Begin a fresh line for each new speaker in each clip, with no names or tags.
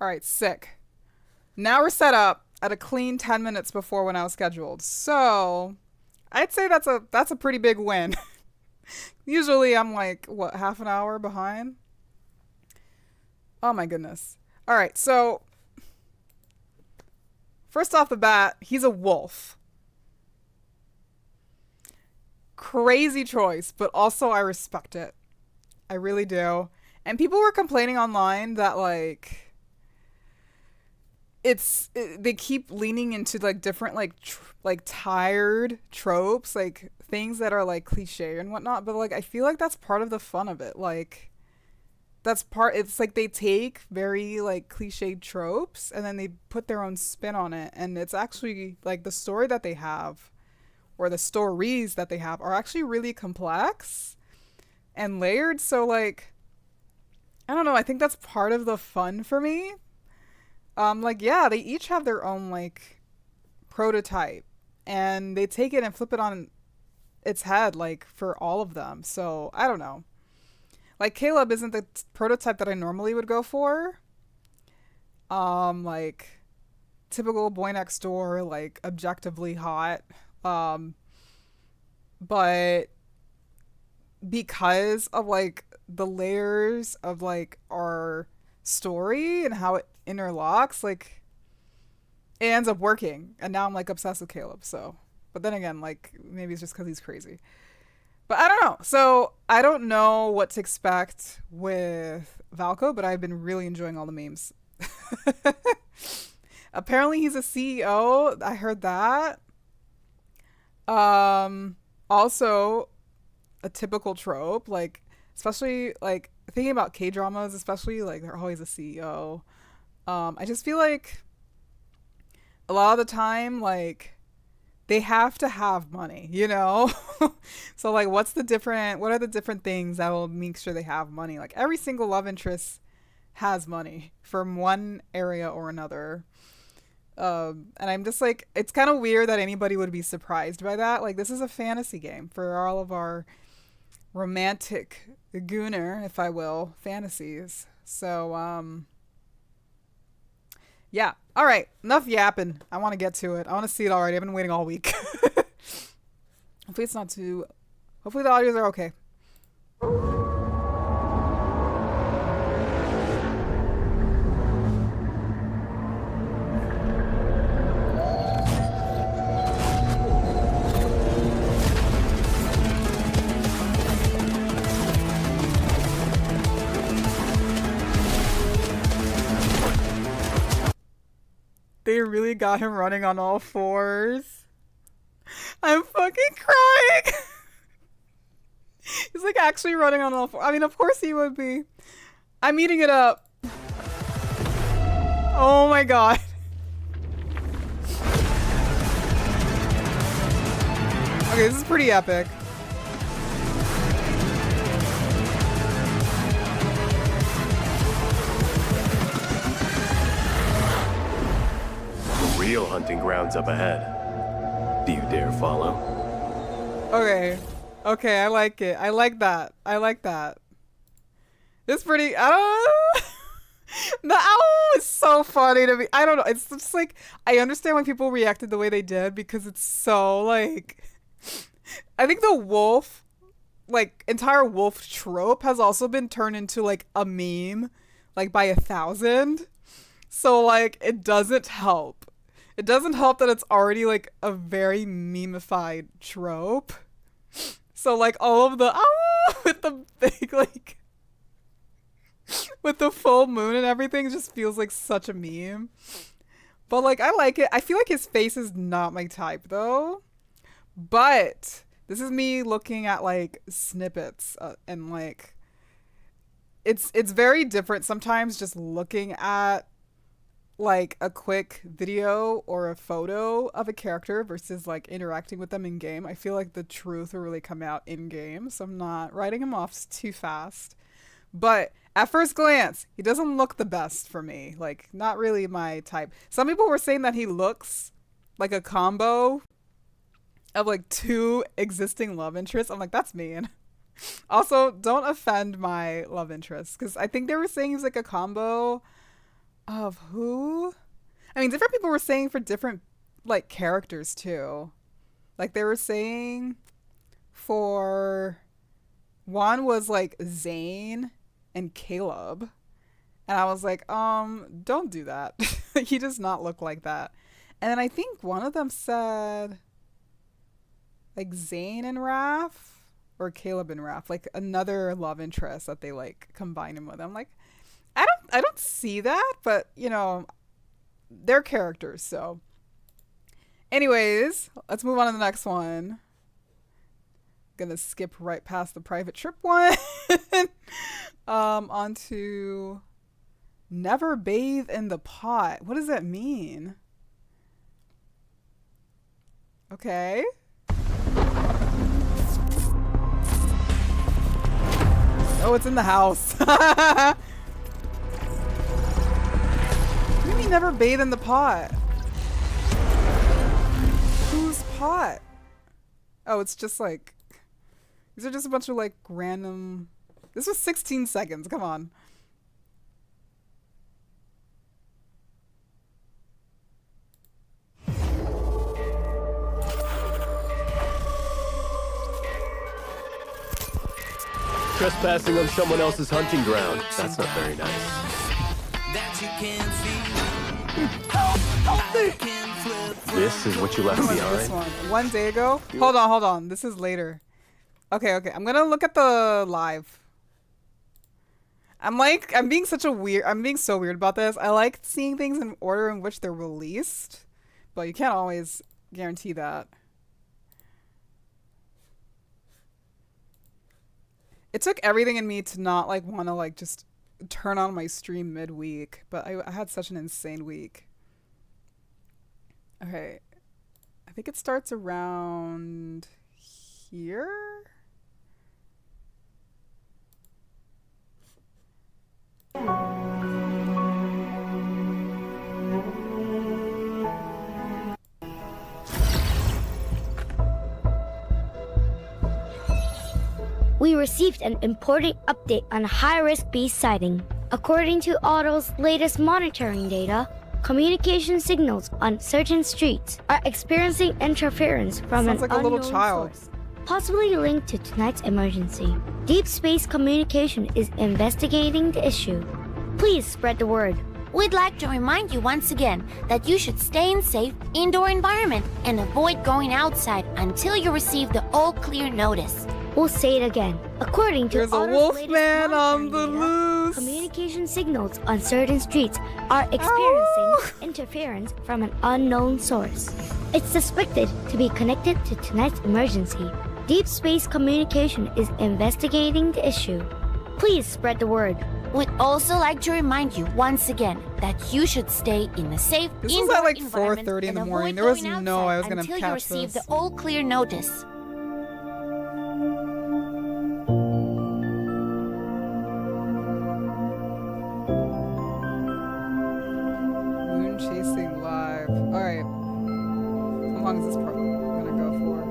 All right, sick. Now we're set up at a clean 10 minutes before when I was scheduled. So, I'd say that's a pretty big win. Usually I'm like, what, half an hour behind? Oh my goodness. All right, so first off the bat, he's a wolf. Crazy choice, but also I respect it. I really do. And people were complaining online that they keep leaning into like different like tired tropes, like things that are like cliche and whatnot, but like I feel like that's part of the fun of it. Like that's part it's like they take very like cliched tropes and then they put their own spin on it, and it's actually like the story that they have or the stories that they have are actually really complex and layered. So like I don't know, I think that's part of the fun for me. Like yeah, they each have their own like prototype, and they take it and flip it on its head like for all of them. So I don't know. Like Caleb isn't the prototype that I normally would go for. Like typical boy next door, like objectively hot. Um, but because of like the layers of like our story and how it interlocks, like it ends up working. And now I'm like obsessed with Caleb. So, but then again, like maybe it's just because he's crazy. But I don't know. So I don't know what to expect with Valko, but I've been really enjoying all the memes. Apparently he's a CEO. I heard that. Also a typical trope, like especially like thinking about K dramas, especially like they're always a CEO. I just feel like a lot of the time, like they have to have money, you know? So like what are the different things that will make sure they have money? Like every single love interest has money from one area or another. And I'm just like, it's kind of weird that anybody would be surprised by that. Like, this is a fantasy game for all of our romantic gooner, if I will, fantasies. So, yeah. All right. Enough yapping. I want to get to it. I want to see it already. I've been waiting all week. Hopefully, it's not too. Hopefully, the audios are okay. They really got him running on all fours. I'm fucking crying. He's like actually running on all fours. I mean, of course he would be. I'm eating it up. Oh my god. Okay, this is pretty epic.
The real hunting grounds up ahead. Do you dare follow?
Okay. Okay, I like it. I like that. I like that. It's pretty. I don't know. The owl is so funny to me. I don't know. It's just like I understand why people reacted the way they did because it's so like. I think the wolf, like entire wolf trope, has also been turned into like a meme, like by 1,000. So like it doesn't help. It doesn't help that it's already like a very memeified trope. So like all of the with the big like with the full moon and everything just feels like such a meme. But like I like it. I feel like his face is not my type though. But this is me looking at like snippets and like it's very different sometimes just looking at like a quick video or a photo of a character versus like interacting with them in game. I feel like the truth will really come out in game, so I'm not writing him off too fast. But at first glance, he doesn't look the best for me. Like, not really my type. Some people were saying that he looks like a combo of like two existing love interests. I'm like, that's mean. Also, don't offend my love interests because I think they were saying he's like a combo Of who? I mean, different people were saying for different like characters too. Like they were saying for one was like Zane and Caleb. And I was like, don't do that. He does not look like that. And then I think one of them said like Zane and Raph or Caleb and Raph, like another love interest that they like combine him with. I'm like, I don't see that, but you know, they're characters, so anyways, let's move on to the next one. Gonna skip right past the private trip one. Onto never bathe in the pot. What does that mean? Okay. Oh, it's in the house. What do you mean never bathe in the pot? Whose pot? Oh, it's just like... These are just a bunch of like random... This was 16 seconds. Come on.
Trespassing on someone else's hunting ground. That's not very nice. This is what you left
This
behind?
one day ago? Hold on. This is later. Okay. I'm gonna look at the live. I'm being so weird about this. I like seeing things in order in which they're released, but you can't always guarantee that. It took everything in me to not like want to like just turn on my stream midweek, but I had such an insane week. Okay. I think it starts around here.
We received an important update on a high-risk beast sighting. According to Auto's latest monitoring data, communication signals on certain streets are experiencing interference from an
Sounds like a little
unknown
child.
source, possibly linked to tonight's emergency. Deepspace Communication is investigating the issue. Please spread the word.
We'd like to remind you once again that you should stay in safe indoor environment and avoid going outside until you receive the all-clear notice.
We'll say it again. According to
There's a
Auto's
wolf
latest
man on
monitoring
the
data,
loose.
communication signals on certain streets are experiencing interference from an unknown source. It's suspected to be connected to tonight's emergency. Deepspace Communication is investigating the issue. Please spread the word.
We'd also like to remind you once again that you should stay in a safe
This was
indoor
at like
environment
4:30 in the
and
morning.
avoid
There was
going
no way I was
outside
gonna
until you
catch
receive
this.
the all-clear notice.
Moon chasing live. Alright. How long is this gonna go for?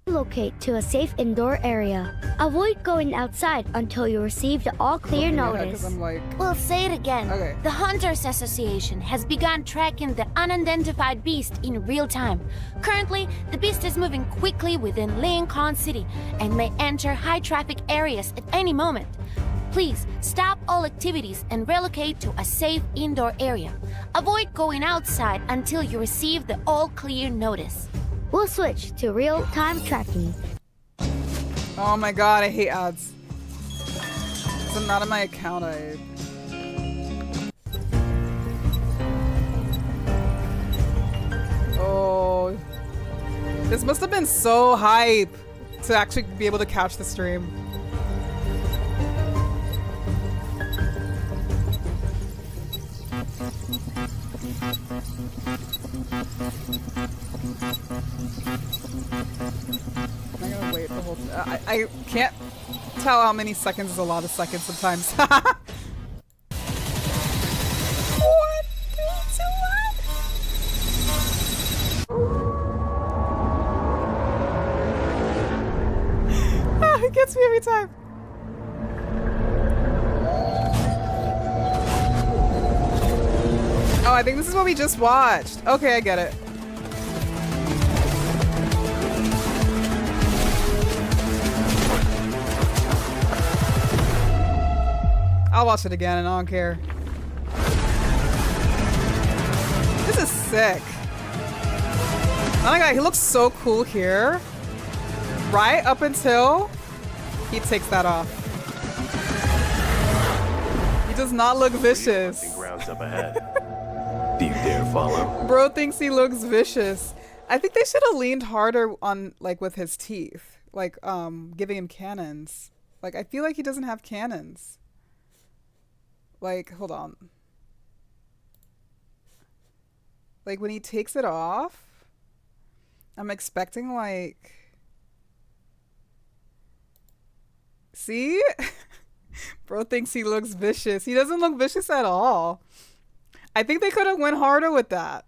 Relocate to a safe indoor area. Avoid going outside until you receive the all-clear notice.
Because I'm like...
We'll say it again.
Okay.
The Hunters Association has begun tracking the unidentified beast in real time. Currently, the beast is moving quickly within Lincoln City and may enter high-traffic areas at any moment. Please stop all activities and relocate to a safe indoor area. Avoid going outside until you receive the all-clear notice.
We'll switch to real-time tracking.
Oh my god, I hate ads. So not in my account, Oh. This must have been so hype to actually be able to catch the stream. I'm gonna wait the whole I can't tell how many seconds is a lot of seconds sometimes. What? 3, 2, 1. It gets me every time. I think this is what we just watched. Okay, I get it. I'll watch it again and I don't care. This is sick. Oh my god, he looks so cool here. Right up until he takes that off. He does not look vicious.
Grounds up ahead. Do you dare follow?
Bro thinks he looks vicious. I think they should have leaned harder on, like, with his teeth. Like, giving him cannons. Like, I feel like he doesn't have cannons. Like, hold on. Like, when he takes it off, I'm expecting, like... See? Bro thinks he looks vicious. He doesn't look vicious at all. I think they could have went harder with that.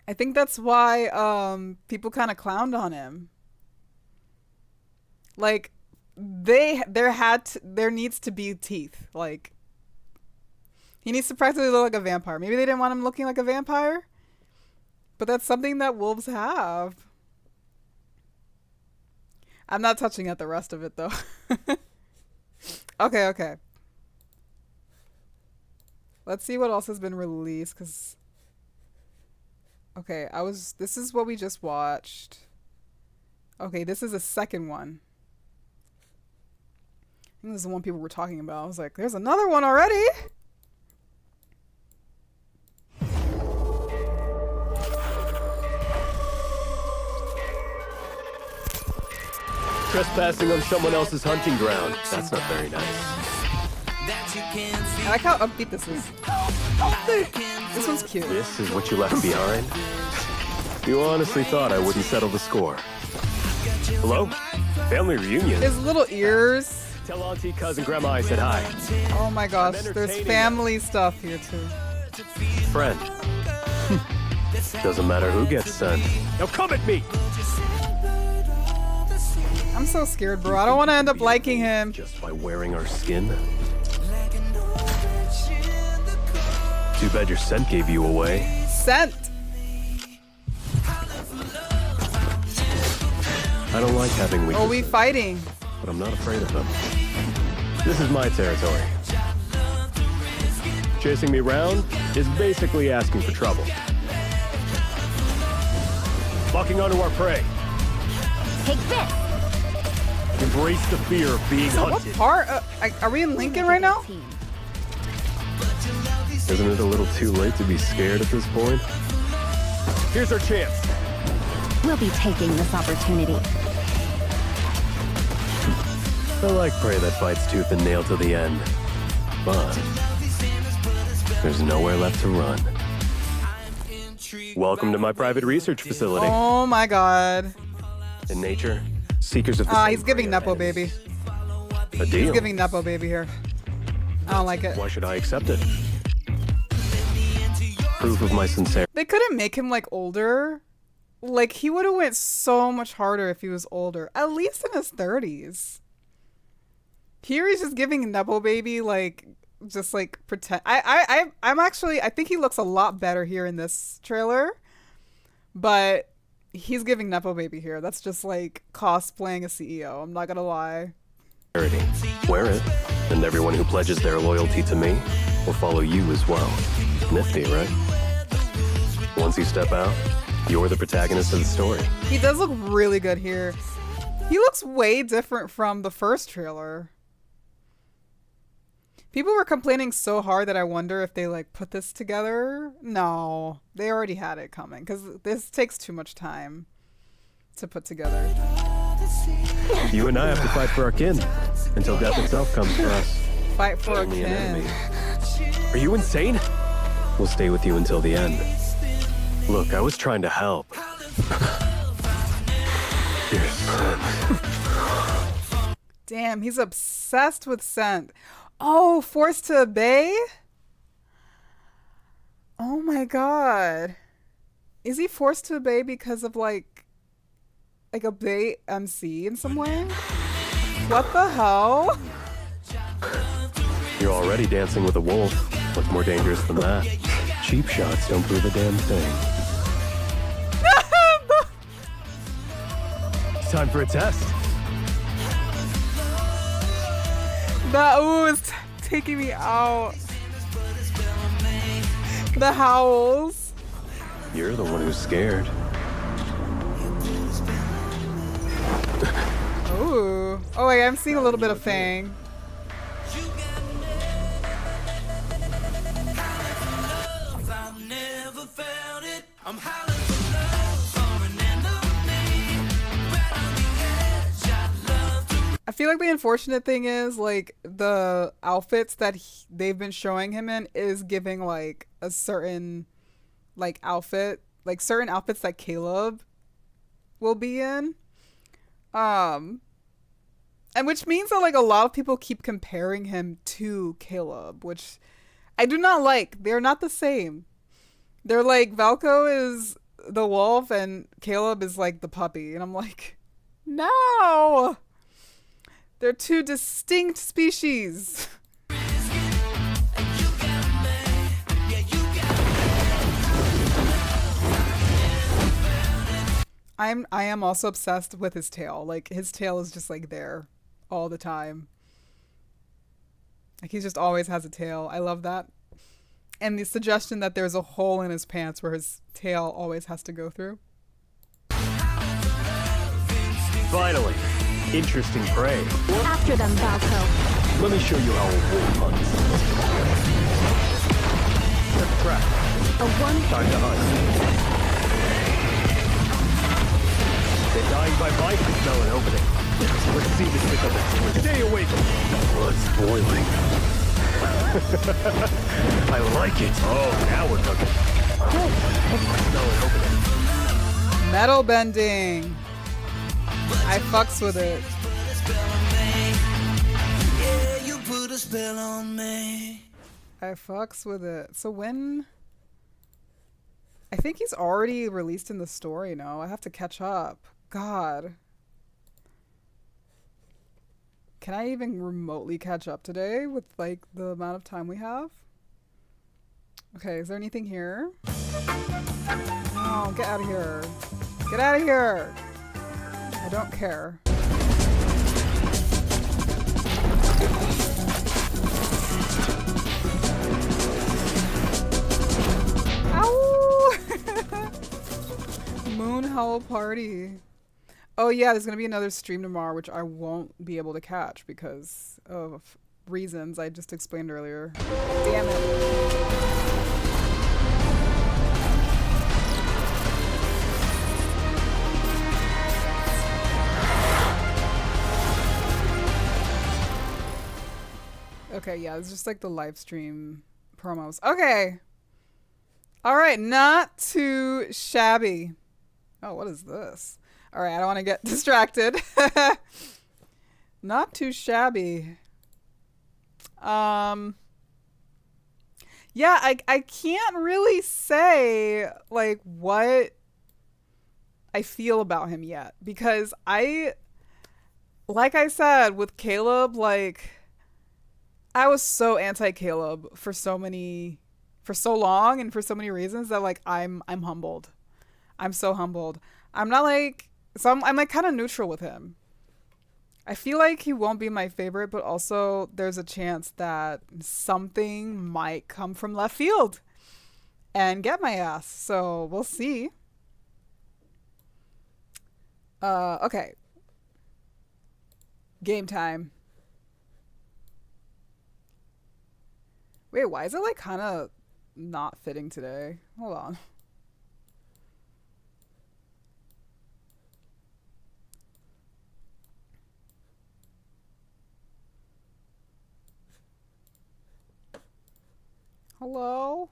I think that's why people kind of clowned on him. Like, there needs to be teeth. Like, he needs to practically look like a vampire. Maybe they didn't want him looking like a vampire, but that's something that wolves have. I'm not touching at the rest of it though. Okay. Let's see what else has been released, because okay, this is what we just watched. Okay, this is a second one. I think this is the one people were talking about. I was like, there's another one already?
Trespassing on someone else's hunting ground. That's not very nice.
I like how upbeat this is. This one's cute.
This is what you left behind? You honestly thought I wouldn't settle the score. Hello? Family reunion.
His little ears.
Tell Auntie, Cousin, Grandma I said hi.
Oh my gosh, there's family stuff here too.
Friend. Doesn't matter who gets sent. Now come at me!
I'm so scared, bro. I don't want to end up liking him.
Just by wearing our skin? Too bad your scent gave you away.
Scent.
I don't like having weaknesses.
Oh, we fighting.
But I'm not afraid of them. This is my territory. Chasing me around is basically asking for trouble. Locking onto our prey.
Take this!
Embrace the fear of being
So what
hunted.
part? Are we in Lincoln right now?
Isn't it a little too late to be scared at this point? Here's our chance.
We'll be taking this opportunity.
I like prey that fights tooth and nail to the end. But there's nowhere left to run. Welcome to my private research facility.
Oh my god.
In nature, seekers of the
He's giving Nepo baby.
A deal.
He's giving Nepo baby here. I don't like it.
Why should I accept it? Proof of my sincerity.
They couldn't make him like older. Like he would have went so much harder if he was older. At least in his 30s. Here he's just giving Nepo baby like just like pretend. I think he looks a lot better here in this trailer. But he's giving Nepo baby here. That's just like cosplaying a CEO. I'm not gonna lie.
Wear it, and everyone who pledges their loyalty to me will follow you as well. Nifty, right? Once you step out, you're the protagonist of the story.
He does look really good here. He looks way different from the first trailer. People were complaining so hard that I wonder if they like put this together. No, they already had it coming because this takes too much time to put together.
You and I have to fight for our kin until death itself comes for us.
Fight for a
Only an
kin.
enemy. Are you insane? We'll stay with you until the end. Look, I was trying to help. Your son.
Damn, he's obsessed with scent. Oh, forced to obey? Oh my god. Is he forced to obey because of like obey MC in some way? What the hell?
You're already dancing with a wolf. What's more dangerous than that? Cheap shots don't prove a damn thing. It's time for a test.
That ooh is taking me out. The howls.
You're the one who's scared.
Ooh. Oh wait, I'm seeing a little bit of Fang. I feel like the unfortunate thing is like the outfits that they've been showing him in is giving like a certain like outfit, like certain outfits that Caleb will be in. And which means that like a lot of people keep comparing him to Caleb, which I do not like. They're not the same. They're like Valko is the wolf and Caleb is like the puppy, and I'm like, no. They're two distinct species. I am also obsessed with his tail. Like his tail is just like there all the time. Like he just always has a tail. I love that. And the suggestion that there's a hole in his pants where his tail always has to go through.
Finally, interesting prey.
After them, Valko.
Let me show you how a wolf hunts. Set the trap.
A one.
Time to hunt. They're dying by bite to smell an opening. Let's see this pick up its twist. Stay awake. Blood's boiling. I like it. Oh, now we're cooking. Smell an opening.
Metal bending. I fucks with it. I fucks with it. So when... I think he's already released in the story now. I have to catch up. God. Can I even remotely catch up today with like the amount of time we have? Okay, is there anything here? No, get out of here. Get out of here. I don't care. Ow! Moon Howl Party. Oh yeah, there's gonna be another stream tomorrow, which I won't be able to catch because of reasons I just explained earlier. Damn it. Okay, yeah, it's just like the live stream promos. Okay. All right, not too shabby. Oh, what is this? All right, I don't want to get distracted. Not too shabby. Yeah, I can't really say like what I feel about him yet because like I said with Caleb, like I was so anti-Caleb for so long and for so many reasons that like I'm humbled. I'm so humbled. I'm not like I'm like kind of neutral with him. I feel like he won't be my favorite, but also there's a chance that something might come from left field and get my ass. So we'll see. Okay. Game time. Wait, why is it like kind of not fitting today? Hold on. Hello?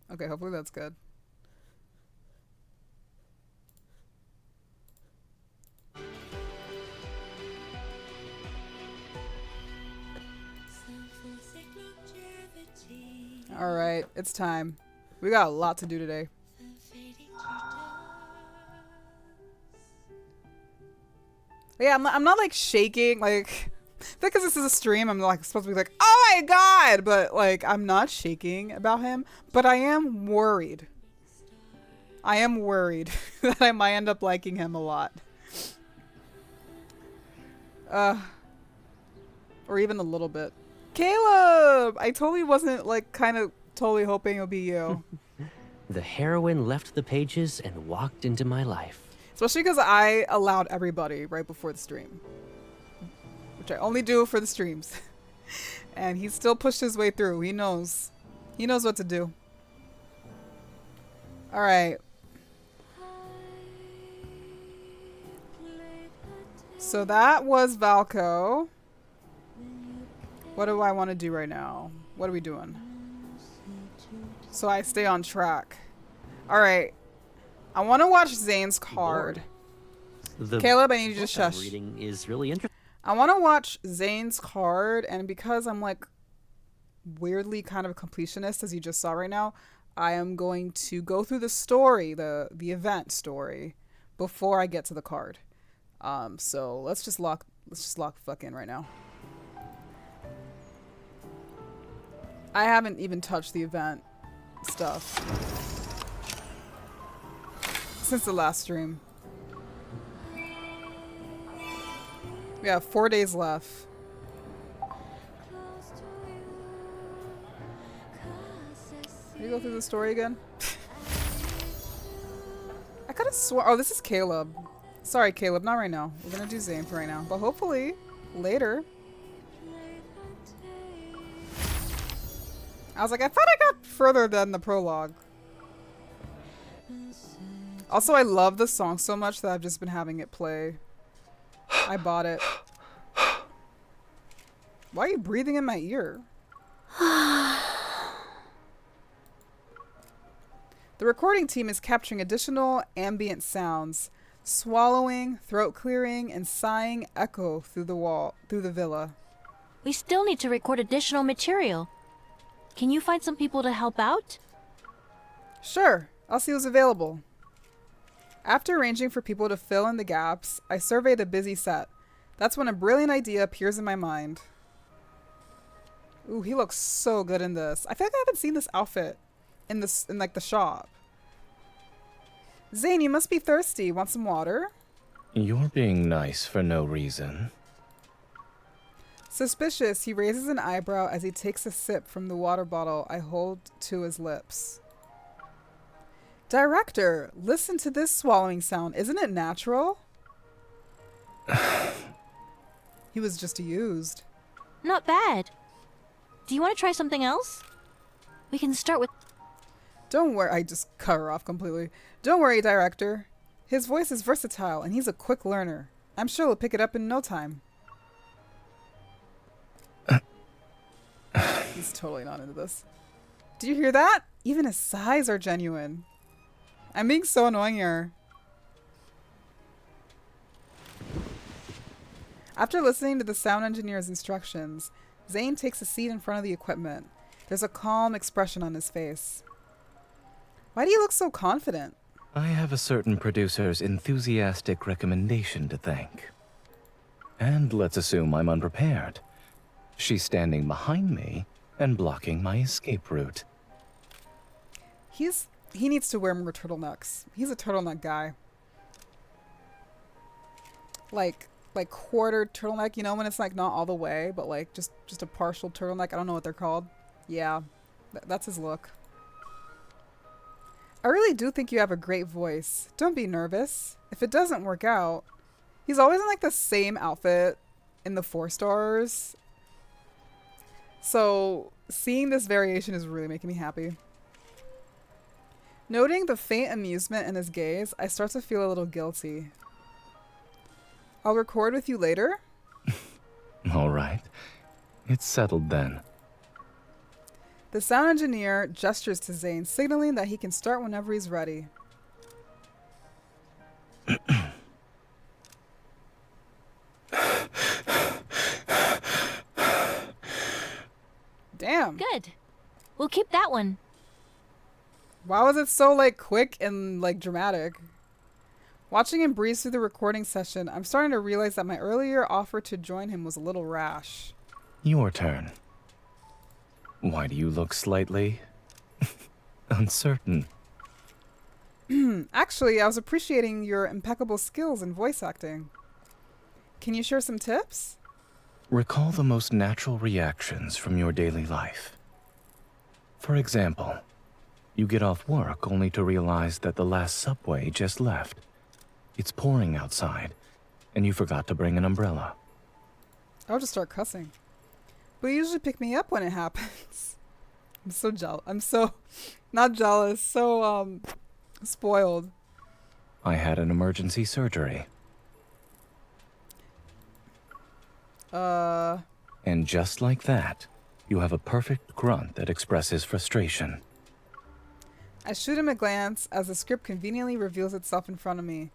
Okay, hopefully that's good. All right, it's time. We got a lot to do today. Yeah, I'm not like shaking. Like, Because this is a stream, I'm like supposed to be like, oh my god, but like I'm not shaking about him, but I am worried. I am worried that I might end up liking him a lot. Or even a little bit. Caleb! I totally wasn't like kind of totally hoping it would be you.
The heroine left the pages and walked into my life.
Especially because I allowed everybody right before the stream. Which I only do for the streams. And he still pushed his way through. He knows. He knows what to do. Alright. So that was Valko. What do I want to do right now? What are we doing? So I stay on track. Alright. I want to watch Zane's card. Caleb, I need you to shush.
Reading is really interesting.
I want to watch Zane's card, and because I'm like weirdly kind of a completionist, as you just saw right now, I am going to go through the story, the event story, before I get to the card. So let's just lock the fuck in right now. I haven't even touched the event stuff since the last stream. We have 4 days left. Can you go through the story again? I could have swore. Oh, this is Caleb. Sorry, Caleb. Not right now. We're gonna do Zane for right now, but hopefully later. I was like, I thought I got further than the prologue. Also, I love the song so much that I've just been having it play. I bought it. Why are you breathing in my ear? The recording team is capturing additional ambient sounds. Swallowing, throat clearing, and sighing echo through the villa.
We still need to record additional material. Can you find some people to help out?
Sure, I'll see who's available. After arranging for people to fill in the gaps, I survey the busy set. That's when a brilliant idea appears in my mind. Ooh, he looks so good in this. I feel like I haven't seen this outfit in like the shop. Zane, you must be thirsty. Want some water?
You're being nice for no reason.
Suspicious, he raises an eyebrow as he takes a sip from the water bottle I hold to his lips. Director, listen to this swallowing sound. Isn't it natural? He was just used.
Not bad. Do you want to try something else? We can start with...
Don't worry. I just cut her off completely. Don't worry, director. His voice is versatile, and he's a quick learner. I'm sure he'll pick it up in no time. He's totally not into this. Do you hear that? Even his sighs are genuine. I'm being so annoying here. After listening to the sound engineer's instructions, Zane takes a seat in front of the equipment. There's a calm expression on his face. Why do you look so confident?
I have a certain producer's enthusiastic recommendation to thank. And let's assume I'm unprepared. She's standing behind me and blocking my escape route.
He needs to wear more turtlenecks. He's a turtleneck guy. Like quartered turtleneck, you know, when it's like not all the way, but like just a partial turtleneck. I don't know what they're called. Yeah, that's his look. I really do think you have a great voice. Don't be nervous. If it doesn't work out, he's always in like the same outfit in the 4 stars. So seeing this variation is really making me happy. Noting the faint amusement in his gaze, I start to feel a little guilty. I'll record with you later.
All right. It's settled then.
The sound engineer gestures to Zane, signaling that he can start whenever he's ready. Damn.
Good. We'll keep that one.
Why was it so like quick and like dramatic? Watching him breeze through the recording session, I'm starting to realize that my earlier offer to join him was a little rash.
Your turn. Why do you look slightly uncertain?
Actually, I was appreciating your impeccable skills in voice acting. Can you share some tips?
Recall the most natural reactions from your daily life. For example, you get off work only to realize that the last subway just left. It's pouring outside, and you forgot to bring an umbrella.
I'll just start cussing. But you usually pick me up when it happens. I'm so jealous. I'm so, not jealous, so, spoiled.
I had an emergency surgery. And just like that, you have a perfect grunt that expresses frustration.
I shoot him a glance as the script conveniently reveals itself in front of me.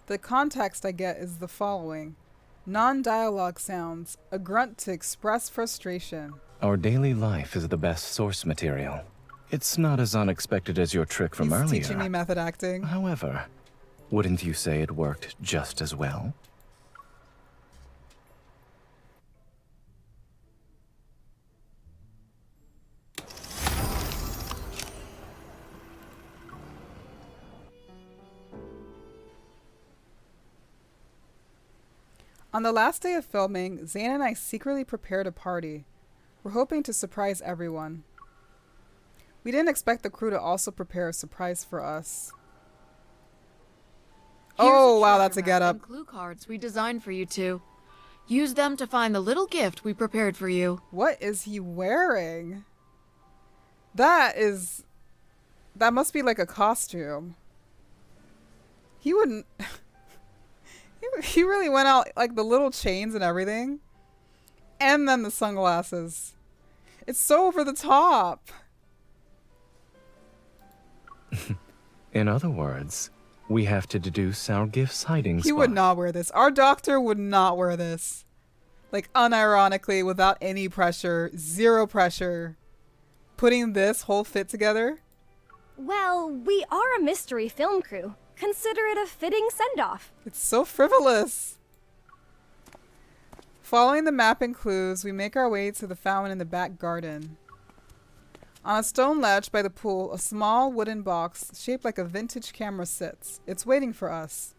The context I get is the following. Non-dialogue sounds, a grunt to express frustration.
Our daily life is the best source material. It's not as unexpected as your trick from
He's
earlier.
teaching me method acting.
However, wouldn't you say it worked just as well?
On the last day of filming, Zane and I secretly prepared a party. We're hoping to surprise everyone. We didn't expect the crew to also prepare a surprise for us. Oh, wow, that's a getup.
And clue cards we designed for you two. Use them to find the little gift we prepared for you.
What is he wearing? That must be like a costume. He wouldn't... He really went out, like, the little chains and everything. And then the sunglasses. It's so over the top.
In other words, we have to deduce our gift's hiding spot.
He would not wear this. Our doctor would not wear this. Like, unironically, without any pressure. Zero pressure. Putting this whole fit together.
Well, we are a mystery film crew. Consider it a fitting send-off.
It's so frivolous. Following the map and clues, we make our way to the fountain in the back garden. On a stone ledge by the pool, a small wooden box shaped like a vintage camera sits. It's waiting for us.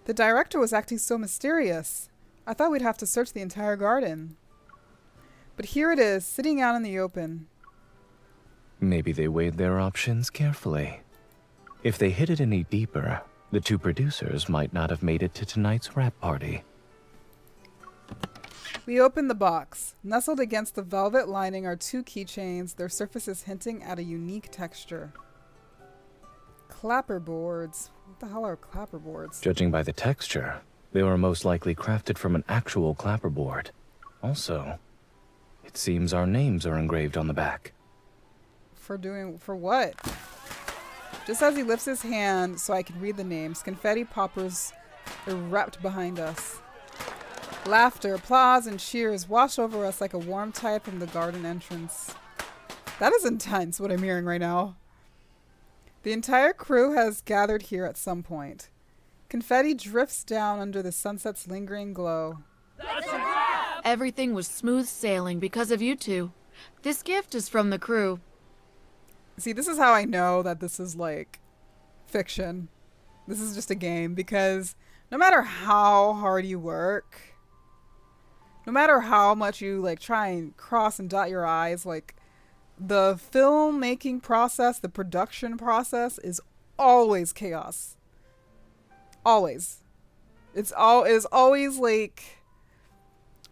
The director was acting so mysterious. I thought we'd have to search the entire garden. But here it is, sitting out in the open.
Maybe they weighed their options carefully. If they hid it any deeper, the two producers might not have made it to tonight's wrap party.
We open the box. Nestled against the velvet lining are two keychains, their surfaces hinting at a unique texture. Clapperboards. What the hell are clapperboards?
Judging by the texture, they were most likely crafted from an actual clapperboard. Also, it seems our names are engraved on the back.
For what? Just as he lifts his hand so I can read the names, confetti poppers erupt behind us. Laughter, applause, and cheers wash over us like a warm tide from the garden entrance. That is intense, what I'm hearing right now. The entire crew has gathered here at some point. Confetti drifts down under the sunset's lingering glow.
Everything was smooth sailing because of you two. This gift is from the crew.
See, this is how I know that this is like fiction. This is just a game, because no matter how hard you work, no matter how much you like try and cross and dot your I's, like the filmmaking process, the production process is always chaos. Always. It is always like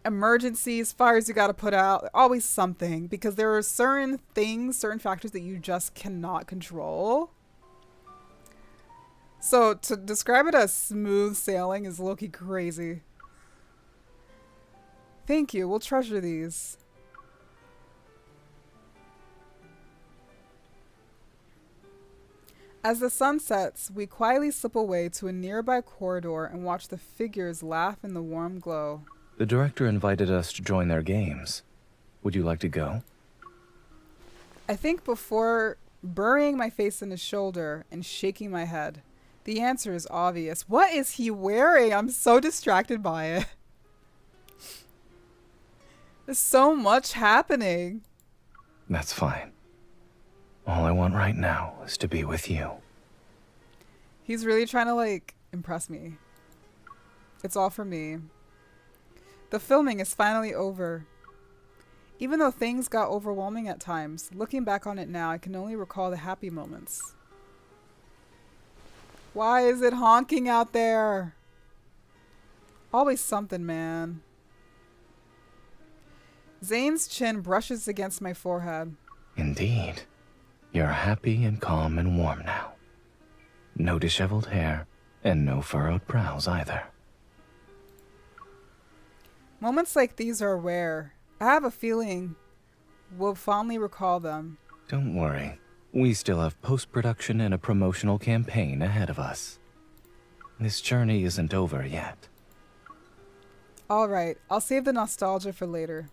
emergencies, fires you got to put out, always something, because there are certain things, certain factors that you just cannot control. So to describe it as smooth sailing is low-key crazy. Thank you, we'll treasure these. As the sun sets, we quietly slip away to a nearby corridor and watch the figures laugh in the warm glow.
The director invited us to join their games. Would you like to go?
I think before burying my face in his shoulder and shaking my head, The answer is obvious. What is he wearing? I'm so distracted by it. There's so much happening.
That's fine. All I want right now is to be with you.
He's really trying to, like, impress me. It's all for me. The filming is finally over. Even though things got overwhelming at times, looking back on it now, I can only recall the happy moments. Why is it honking out there? Always something, man. Zane's chin brushes against my forehead.
Indeed. You're happy and calm and warm now. No disheveled hair, and no furrowed brows either.
Moments like these are rare. I have a feeling we'll fondly recall them.
Don't worry. We still have post-production and a promotional campaign ahead of us. This journey isn't over yet.
Alright, I'll save the nostalgia for later.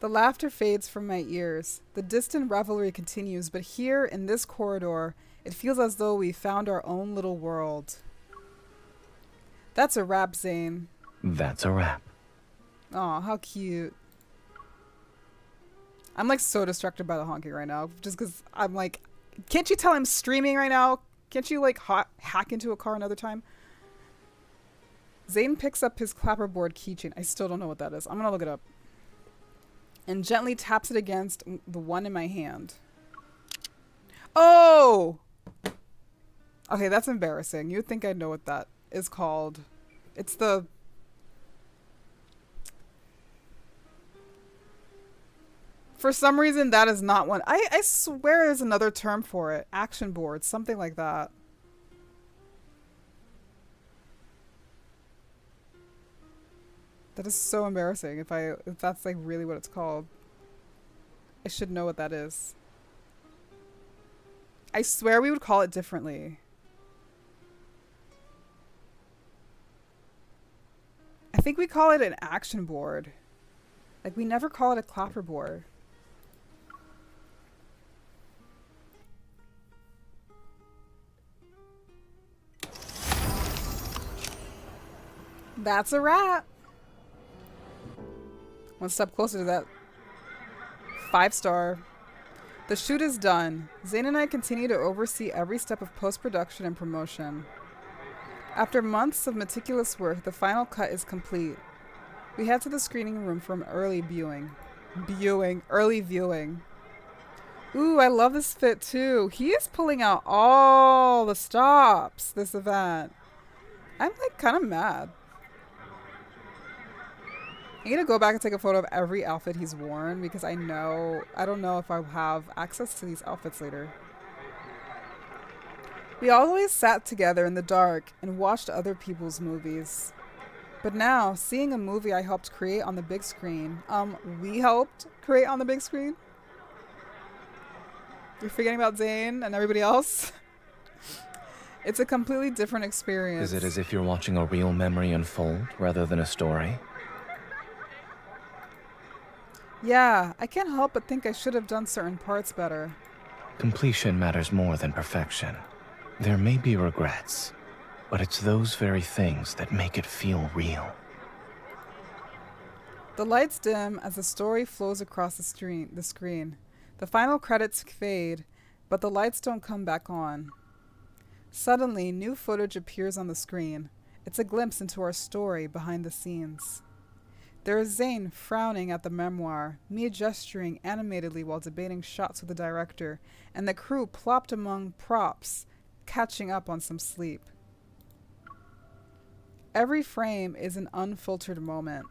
The laughter fades from my ears. The distant revelry continues, but here in this corridor, it feels as though we found our own little world. That's a wrap, Zane.
That's a wrap.
Aw, how cute. I'm like so distracted by the honking right now, just because I'm like, can't you tell I'm streaming right now? Can't you like hack into a car another time? Zane picks up his clapperboard keychain. I still don't know what that is. I'm gonna look it up. And gently taps it against the one in my hand. Oh! Okay, that's embarrassing. You'd think I'd know what that is called. It's the... For some reason, that is not one. I swear there's another term for it. Action board. Something like that. That is so embarrassing if that's like really what it's called. I should know what that is. I swear we would call it differently. I think we call it an action board. Like we never call it a clapperboard. That's a wrap. One step closer to that 5-star. The shoot is done. Zane and I continue to oversee every step of post-production and promotion. After months of meticulous work, the final cut is complete. We head to the screening room for an early viewing. Early viewing. Ooh, I love this fit too. He is pulling out all the stops this event. I'm like kind of mad. I need to go back and take a photo of every outfit he's worn because I don't know if I'll have access to these outfits later. We always sat together in the dark and watched other people's movies. But now, seeing a movie I helped create on the big screen, we helped create on the big screen? You're forgetting about Zane and everybody else? It's a completely different experience.
Is it as if you're watching a real memory unfold rather than a story?
Yeah, I can't help but think I should have done certain parts better.
Completion matters more than perfection. There may be regrets, but it's those very things that make it feel real.
The lights dim as the story flows across the screen. The final credits fade, but the lights don't come back on. Suddenly, new footage appears on the screen. It's a glimpse into our story behind the scenes. There is Zane frowning at the memoir, me gesturing animatedly while debating shots with the director, and the crew plopped among props, catching up on some sleep. Every frame is an unfiltered moment.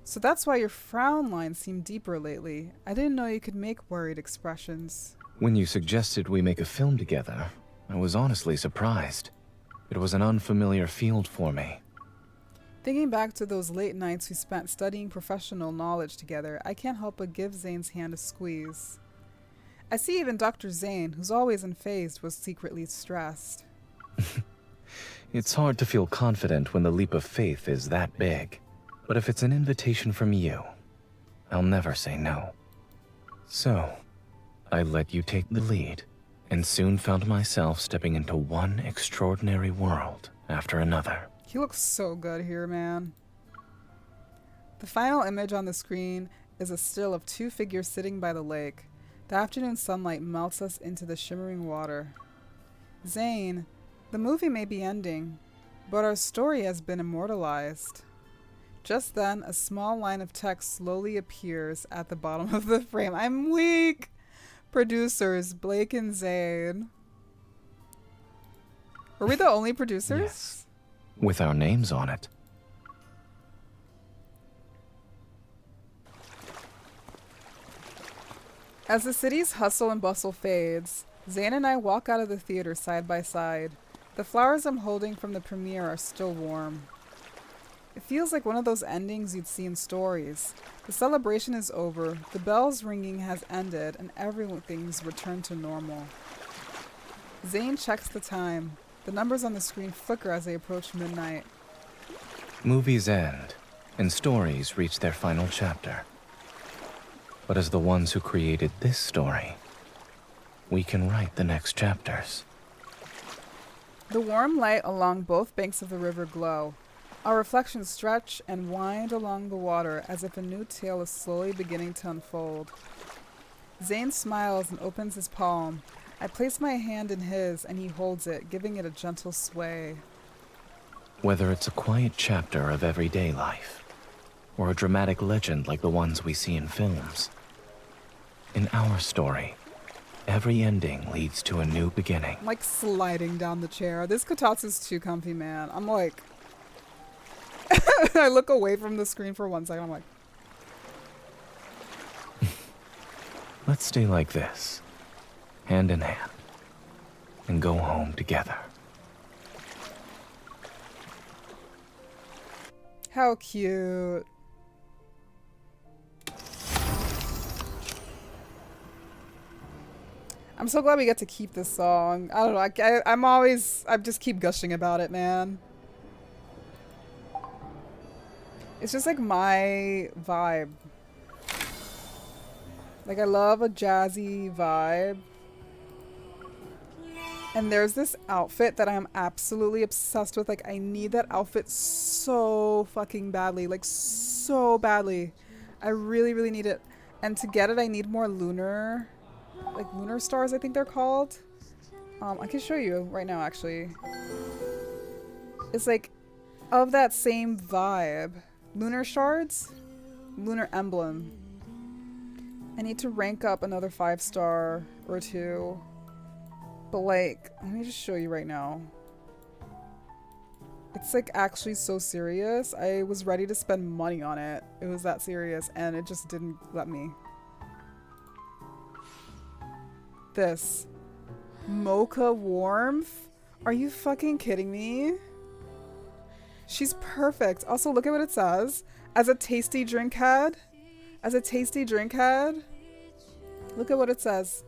So that's why your frown lines seem deeper lately. I didn't know you could make worried expressions.
When you suggested we make a film together, I was honestly surprised. It was an unfamiliar field for me.
Thinking back to those late nights we spent studying professional knowledge together, I can't help but give Zane's hand a squeeze. I see even Dr. Zane, who's always unfazed, was secretly stressed.
It's hard to feel confident when the leap of faith is that big. But if it's an invitation from you, I'll never say no. So, I let you take the lead, and soon found myself stepping into one extraordinary world after another.
He looks so good here, man. The final image on the screen is a still of two figures sitting by the lake. The afternoon sunlight melts us into the shimmering water. Zane, the movie may be ending, but our story has been immortalized. Just then, a small line of text slowly appears at the bottom of the frame. I'm weak! Producers, Blake and Zane. Were we the only producers?
Yes. With our names on it.
As the city's hustle and bustle fades, Zane and I walk out of the theater side by side. The flowers I'm holding from the premiere are still warm. It feels like one of those endings you'd see in stories. The celebration is over, the bells ringing has ended, and everything's returned to normal. Zane checks the time. The numbers on the screen flicker as they approach midnight.
Movies end, and stories reach their final chapter. But as the ones who created this story, we can write the next chapters.
The warm light along both banks of the river glow. Our reflections stretch and wind along the water as if a new tale is slowly beginning to unfold. Zane smiles and opens his palm. I place my hand in his and he holds it, giving it a gentle sway.
Whether it's a quiet chapter of everyday life, or a dramatic legend like the ones we see in films, in our story, every ending leads to a new beginning.
I'm like sliding down the chair. This Kotatsu's too comfy, man. I'm like... I look away from the screen for 1 second. I'm like...
Let's stay like this, hand in hand, and go home together.
How cute. I'm so glad we get to keep this song. I don't know. I just keep gushing about it, man. It's just like my vibe. Like I love a jazzy vibe. And there's this outfit that I'm absolutely obsessed with. Like I need that outfit so fucking badly. Like so badly. I really, really need it. And to get it, I need more lunar... like lunar stars, I think they're called. I can show you right now, actually. It's like of that same vibe. Lunar shards, lunar emblem. I need to rank up another 5-star or 2. But like, let me just show you right now. It's like actually so serious. I was ready to spend money on it. It was that serious and it just didn't let me. This mocha warmth? Are you fucking kidding me? She's perfect. Also, look at what it says. As a tasty drink head. As a tasty drink head. Look at what it says.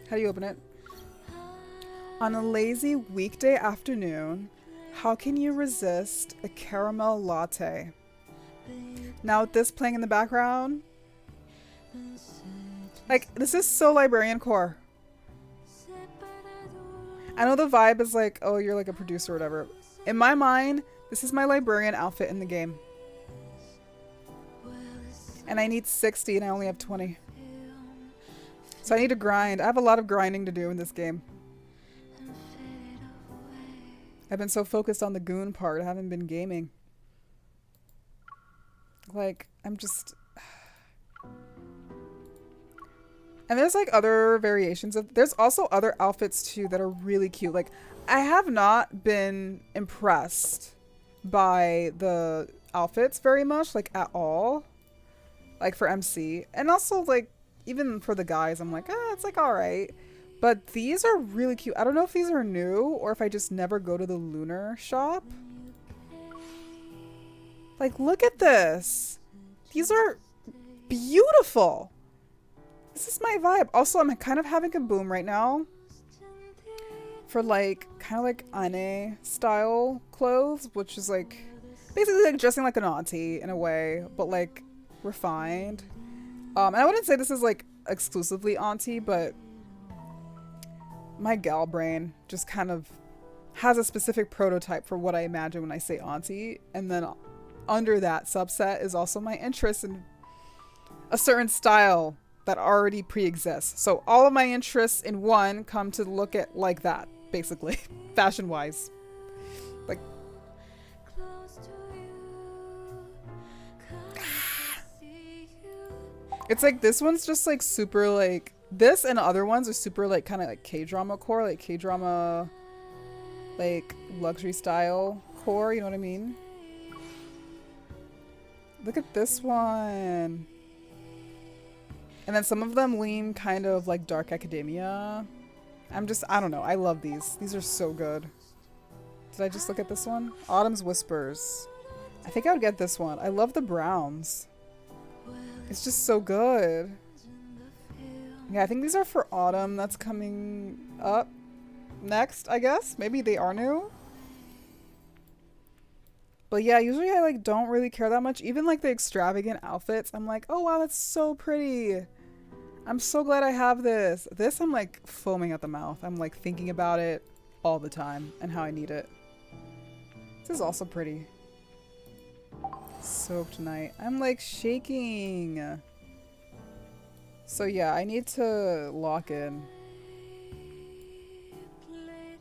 How do you open it? On a lazy weekday afternoon, how can you resist a caramel latte? Now with this playing in the background, like, this is so Librarian Core. I know the vibe is like, oh, you're like a producer or whatever. In my mind, this is my Librarian outfit in the game. And I need 60 and I only have 20. So I need to grind. I have a lot of grinding to do in this game. I've been so focused on the goon part, I haven't been gaming. Like, I'm just... And there's like other variations of, there's also other outfits too that are really cute. Like I have not been impressed by the outfits very much, like at all. Like for MC. And also like even for the guys, I'm like, it's like all right. But these are really cute. I don't know if these are new or if I just never go to the lunar shop. Like look at this. These are beautiful. This is my vibe. Also, I'm kind of having a boom right now for like kind of like Ane style clothes, which is like basically like dressing like an auntie in a way, but like refined. And I wouldn't say this is like exclusively auntie, but my gal brain just kind of has a specific prototype for what I imagine when I say auntie, and then under that subset is also my interest in a certain style that already pre-exists. So all of my interests in one come to look at like that, basically, fashion-wise. Like, it's like this one's just like super like, this and other ones are super like kind of like K-drama core, like K-drama like luxury style core, you know what I mean? Look at this one. And then some of them lean kind of like dark academia. I don't know. I love these. These are so good. Did I just look at this one? Autumn's Whispers. I think I would get this one. I love the browns. It's just so good. Yeah, I think these are for autumn. That's coming up next, I guess. Maybe they are new. But yeah, usually I like don't really care that much. Even like the extravagant outfits, I'm like, oh wow, that's so pretty. I'm so glad I have this. This I'm like foaming at the mouth. I'm like thinking about it all the time and how I need it. This is also pretty. Soaked night. I'm like shaking. So yeah, I need to lock in.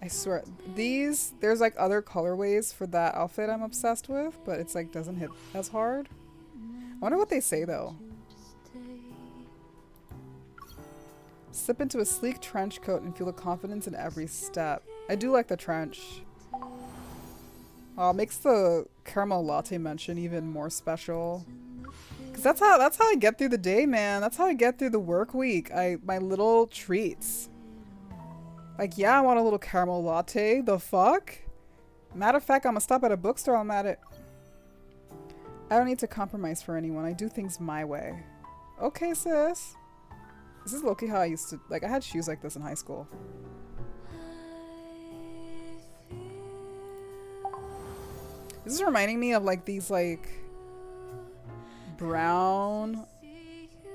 I swear, there's like other colorways for that outfit I'm obsessed with, but it's like doesn't hit as hard. I wonder what they say though. Slip into a sleek trench coat and feel the confidence in every step. I do like the trench. Oh, it makes the caramel latte mention even more special. Cause that's how I get through the day, man. That's how I get through the work week. My little treats. Like, yeah, I want a little caramel latte. The fuck? Matter of fact, I'm gonna stop at a bookstore. I'm at it. I don't need to compromise for anyone. I do things my way. Okay, sis. This is low-key how I used to... Like, I had shoes like this in high school. This is reminding me of, like, these, like... brown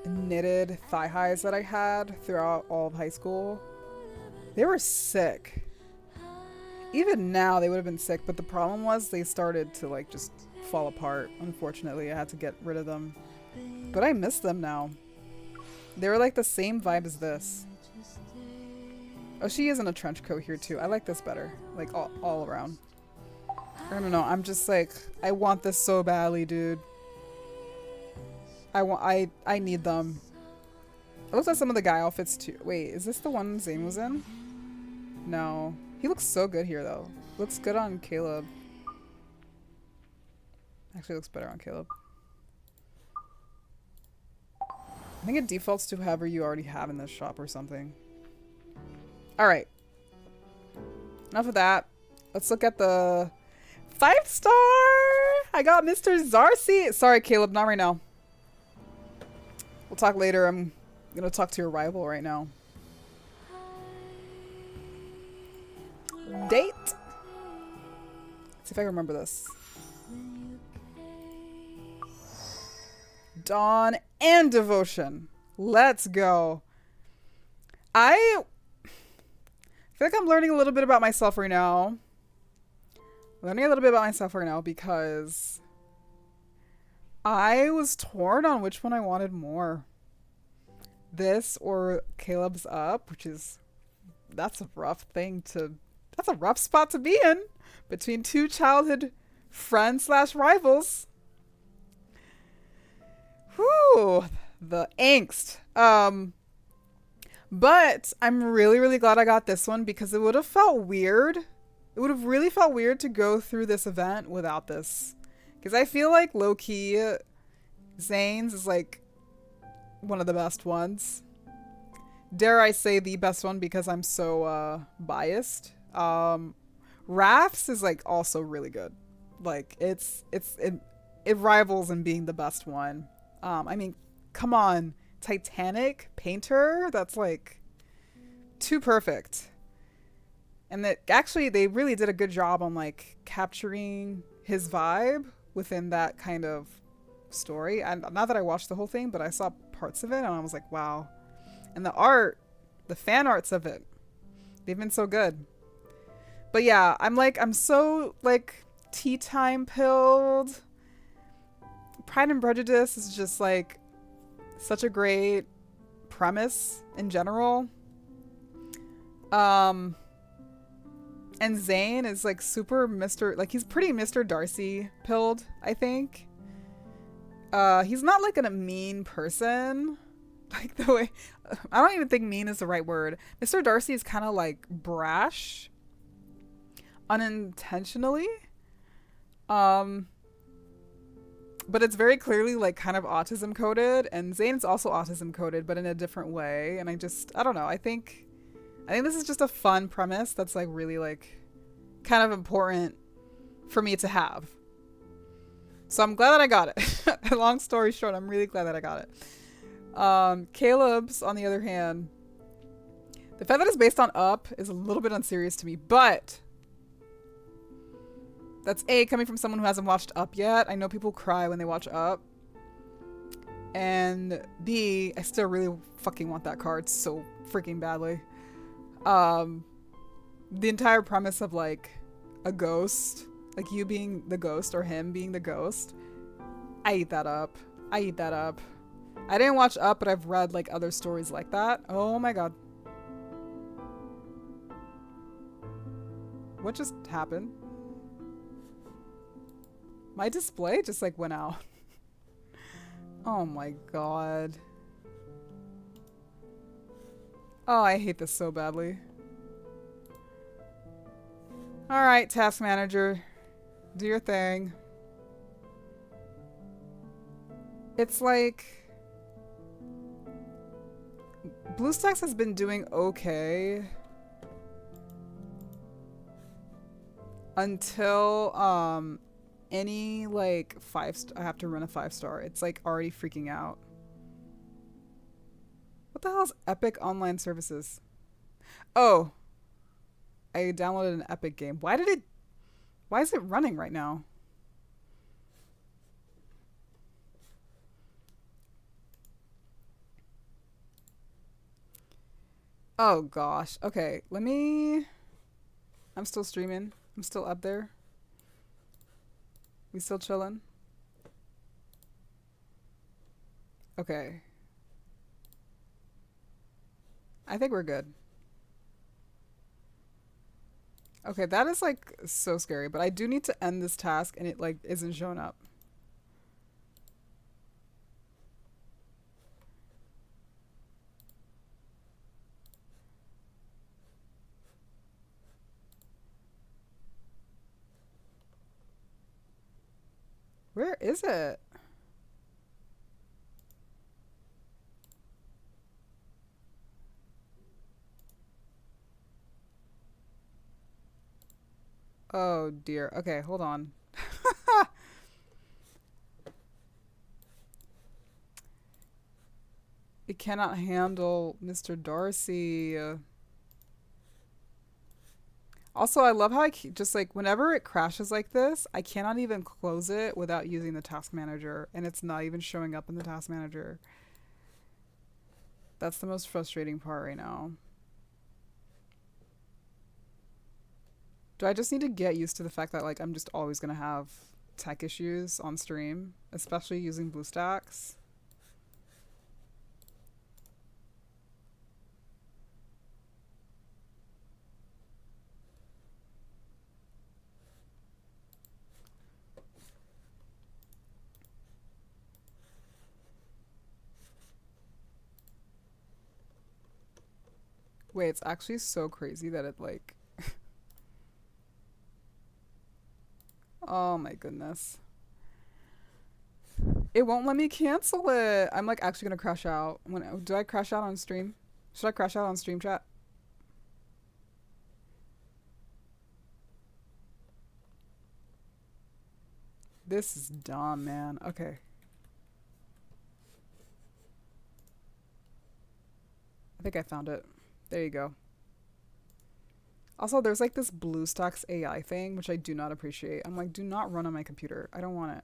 knitted thigh highs that I had throughout all of high school. They were sick. Even now they would have been sick, but the problem was they started to like just fall apart. Unfortunately, I had to get rid of them. But I miss them now. They were like the same vibe as this. Oh, she is in a trench coat here too. I like this better. Like all around. I don't know. I'm just like, I want this so badly, dude. I need them. It looks like some of the guy outfits too. Wait, is this the one Zane was in? No. He looks so good here though. Looks good on Caleb. Actually looks better on Caleb. I think it defaults to whoever you already have in this shop or something. Alright. Enough of that. Let's look at the 5-star! I got Mr. Zarcy! Sorry Caleb, not right now. We'll talk later. I'm gonna talk to your rival right now. Date. Let's see if I remember this. Dawn and Devotion. Let's go. I feel like I'm learning a little bit about myself right now. Because I was torn on which one I wanted more. This or Caleb's Up, which is, that's a rough spot to be in between two childhood friends / rivals. Whew, the angst. But I'm really, really glad I got this one because it would have felt weird. It would have really felt weird to go through this event without this. Because I feel like low-key, Zane's is like one of the best ones. Dare I say the best one because I'm so biased. Raph's is like also really good. Like it rivals in being the best one. I mean, come on, Titanic Painter, that's like too perfect. And that actually they really did a good job on like capturing his vibe within that kind of story. And not that I watched the whole thing, but I saw parts of it and I was like, wow. And the art, the fan arts of it, They've been so good. But yeah, I'm so like tea time pilled. Pride and Prejudice is just like such a great premise in general. And Zane is like super like he's pretty Mr. Darcy pilled, I think. He's not like a mean person. Like the way, I don't even think mean is the right word. Mr. Darcy is kind of like brash. Unintentionally. But it's very clearly like kind of autism coded, and Zane's also autism coded, but in a different way. And I don't know. I think this is just a fun premise that's like really like kind of important for me to have. So I'm glad that I got it. Long story short, I'm really glad that I got it. Caleb's, on the other hand, the fact that it's based on Up is a little bit unserious to me, but that's A, coming from someone who hasn't watched Up yet. I know people cry when they watch Up. And B, I still really fucking want that card so freaking badly. The entire premise of like a ghost, like you being the ghost or him being the ghost, I eat that up. I eat that up. I didn't watch Up, but I've read like other stories like that. Oh my god. What just happened? My display just like went out. Oh my god. Oh, I hate this so badly. Alright, task manager. Do your thing. It's like BlueStacks has been doing okay until any like I have to run a 5-star. It's like already freaking out. What the hell is Epic Online Services? Oh, I downloaded an Epic game. Why is it running right now? Oh gosh. Okay, I'm still streaming. I'm still up there. We still chilling? Okay. I think we're good. Okay, that is like so scary, but I do need to end this task and it like isn't showing up. Where is it? Oh dear. Okay, hold on. It cannot handle Mr. Darcy. Also, I love how I just like whenever it crashes like this, I cannot even close it without using the task manager, and it's not even showing up in the task manager. That's the most frustrating part right now. Do I just need to get used to the fact that like I'm just always gonna have tech issues on stream, especially using BlueStacks? Wait, it's actually so crazy that it like oh my goodness. It won't let me cancel it. I'm like actually gonna crash out. Do I crash out on stream? Should I crash out on stream chat? This is dumb, man. Okay. I think I found it. There you go. Also, there's like this BlueStacks AI thing, which I do not appreciate. I'm like, do not run on my computer. I don't want it.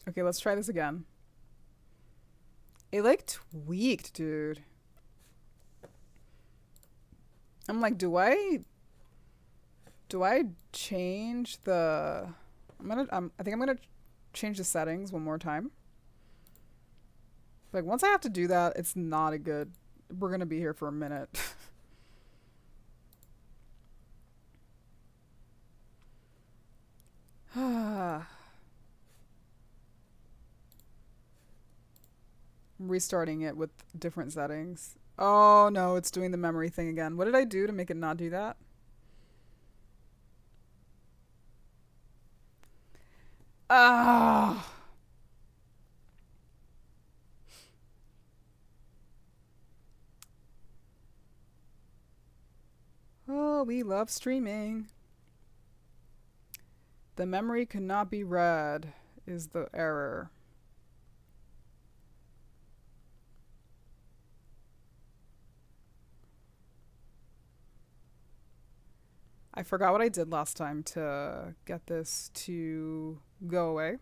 Okay, let's try this again. It like tweaked, dude. I'm like, do I change the... I think I'm gonna change the settings one more time. Like, once I have to do that, it's not a good... We're gonna be here for a minute. I'm restarting it with different settings. Oh no, it's doing the memory thing again. What did I do to make it not do that? Ah. Oh, we love streaming. The memory cannot be read is the error. I forgot what I did last time to get this to go away.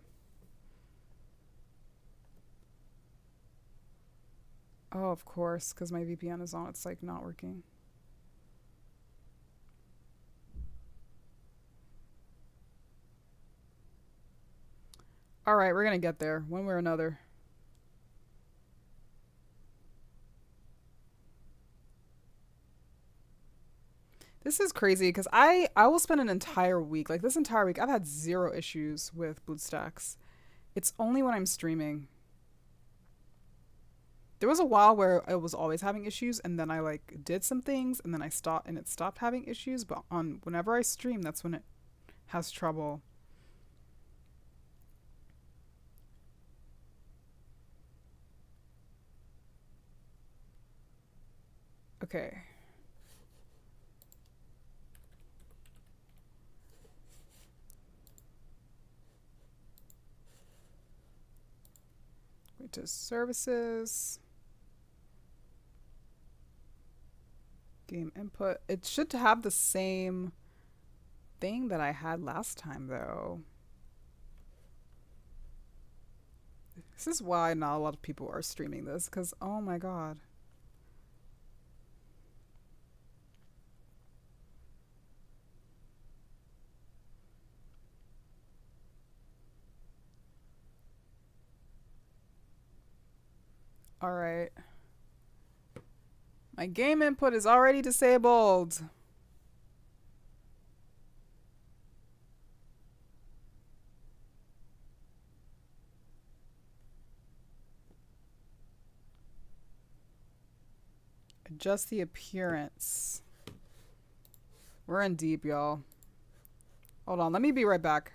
Oh, of course, because my VPN is on. It's like not working. All right, we're going to get there one way or another. This is crazy because I will spend an entire week, like this entire week, I've had 0 issues with BlueStacks. It's only when I'm streaming. There was a while where I was always having issues, and then I like did some things, and then I stopped, and it stopped having issues. But on whenever I stream, that's when it has trouble. Okay. Go to services. Game input. It should have the same thing that I had last time, though. This is why not a lot of people are streaming this, because oh my god. All right. My game input is already disabled. Adjust the appearance. We're in deep, y'all. Hold on, let me be right back.